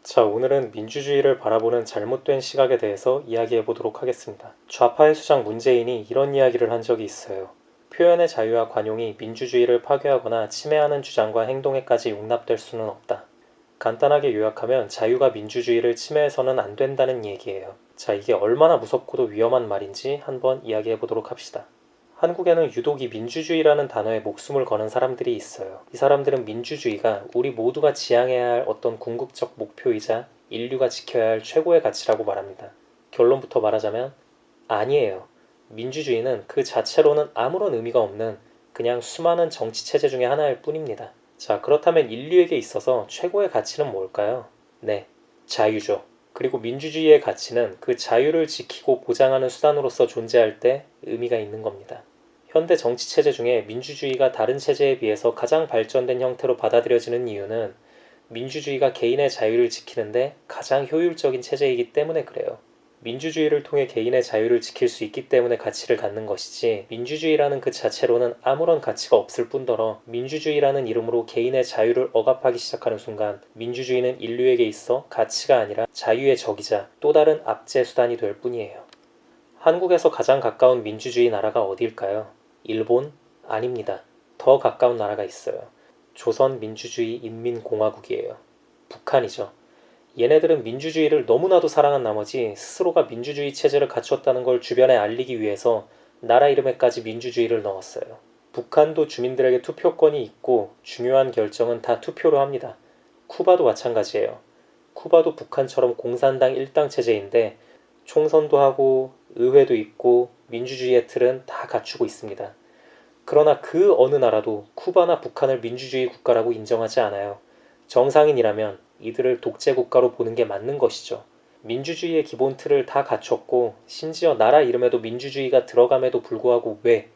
자, 오늘은 민주주의를 바라보는 잘못된 시각에 대해서 이야기해 보도록 하겠습니다. 좌파의 수장 문재인이 이런 이야기를 한 적이 있어요. 표현의 자유와 관용이 민주주의를 파괴하거나 침해하는 주장과 행동에까지 용납될 수는 없다. 간단하게 요약하면 자유가 민주주의를 침해해서는 안 된다는 얘기예요. 자, 이게 얼마나 무섭고도 위험한 말인지 한번 이야기해 보도록 합시다. 한국에는 유독 이 민주주의라는 단어에 목숨을 거는 사람들이 있어요. 이 사람들은 민주주의가 우리 모두가 지향해야 할 어떤 궁극적 목표이자 인류가 지켜야 할 최고의 가치라고 말합니다. 결론부터 말하자면 아니에요. 민주주의는 그 자체로는 아무런 의미가 없는 그냥 수많은 정치체제 중에 하나일 뿐입니다. 자, 그렇다면 인류에게 있어서 최고의 가치는 뭘까요? 네, 자유죠. 그리고 민주주의의 가치는 그 자유를 지키고 보장하는 수단으로서 존재할 때 의미가 있는 겁니다. 현대 정치체제 중에 민주주의가 다른 체제에 비해서 가장 발전된 형태로 받아들여지는 이유는 민주주의가 개인의 자유를 지키는데 가장 효율적인 체제이기 때문에 그래요. 민주주의를 통해 개인의 자유를 지킬 수 있기 때문에 가치를 갖는 것이지, 민주주의라는 그 자체로는 아무런 가치가 없을 뿐더러 민주주의라는 이름으로 개인의 자유를 억압하기 시작하는 순간 민주주의는 인류에게 있어 가치가 아니라 자유의 적이자 또 다른 압제 수단이 될 뿐이에요. 한국에서 가장 가까운 민주주의 나라가 어디일까요? 일본? 아닙니다. 더 가까운 나라가 있어요. 조선민주주의인민공화국이에요. 북한이죠. 얘네들은 민주주의를 너무나도 사랑한 나머지 스스로가 민주주의 체제를 갖췄다는 걸 주변에 알리기 위해서 나라 이름에까지 민주주의를 넣었어요. 북한도 주민들에게 투표권이 있고 중요한 결정은 다 투표로 합니다. 쿠바도 마찬가지예요. 쿠바도 북한처럼 공산당 일당 체제인데 총선도 하고 의회도 있고 민주주의의 틀은 다 갖추고 있습니다. 그러나 그 어느 나라도 쿠바나 북한을 민주주의 국가라고 인정하지 않아요. 정상인이라면 이들을 독재 국가로 보는 게 맞는 것이죠. 민주주의의 기본 틀을 다 갖췄고 심지어 나라 이름에도 민주주의가 들어감에도 불구하고 왜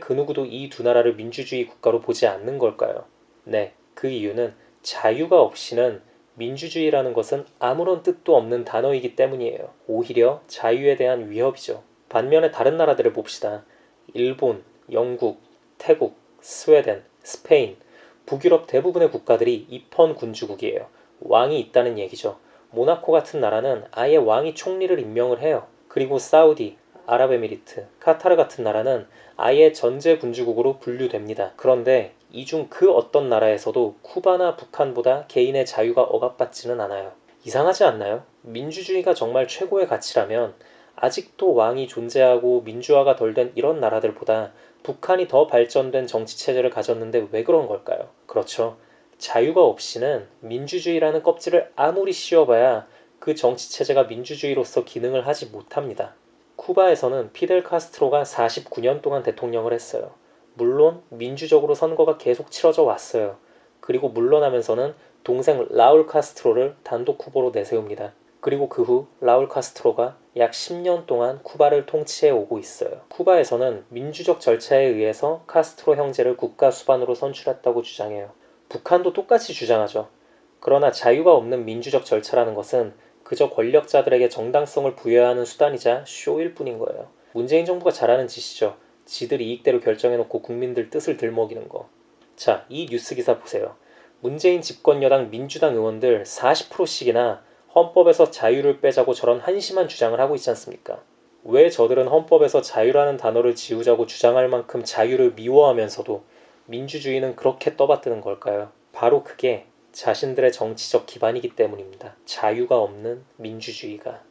그 누구도 이 두 나라를 민주주의 국가로 보지 않는 걸까요? 네, 그 이유는 자유가 없이는 민주주의라는 것은 아무런 뜻도 없는 단어이기 때문이에요. 오히려 자유에 대한 위협이죠. 반면에 다른 나라들을 봅시다. 일본, 영국, 태국, 스웨덴, 스페인, 북유럽 대부분의 국가들이 입헌군주국이에요. 왕이 있다는 얘기죠. 모나코 같은 나라는 아예 왕이 총리를 임명을 해요. 그리고 사우디, 아랍에미리트, 카타르 같은 나라는 아예 전제군주국으로 분류됩니다. 그런데 이 중 그 어떤 나라에서도 쿠바나 북한보다 개인의 자유가 억압받지는 않아요. 이상하지 않나요? 민주주의가 정말 최고의 가치라면 아직도 왕이 존재하고 민주화가 덜 된 이런 나라들보다 북한이 더 발전된 정치체제를 가졌는데 왜 그런 걸까요? 그렇죠. 자유가 없이는 민주주의라는 껍질을 아무리 씌워봐야 그 정치체제가 민주주의로서 기능을 하지 못합니다. 쿠바에서는 피델 카스트로가 49년 동안 대통령을 했어요. 물론 민주적으로 선거가 계속 치러져 왔어요. 그리고 물러나면서는 동생 라울 카스트로를 단독 후보로 내세웁니다. 그리고 그 후 라울 카스트로가 약 10년 동안 쿠바를 통치해 오고 있어요. 쿠바에서는 민주적 절차에 의해서 카스트로 형제를 국가 수반으로 선출했다고 주장해요. 북한도 똑같이 주장하죠. 그러나 자유가 없는 민주적 절차라는 것은 그저 권력자들에게 정당성을 부여하는 수단이자 쇼일 뿐인 거예요. 문재인 정부가 잘하는 짓이죠. 지들 이익대로 결정해놓고 국민들 뜻을 들먹이는 거. 자, 이 뉴스 기사 보세요. 문재인 집권여당 민주당 의원들 40%씩이나 헌법에서 자유를 빼자고 저런 한심한 주장을 하고 있지 않습니까? 왜 저들은 헌법에서 자유라는 단어를 지우자고 주장할 만큼 자유를 미워하면서도 민주주의는 그렇게 떠받드는 걸까요? 바로 그게 자신들의 정치적 기반이기 때문입니다. 자유가 없는 민주주의가.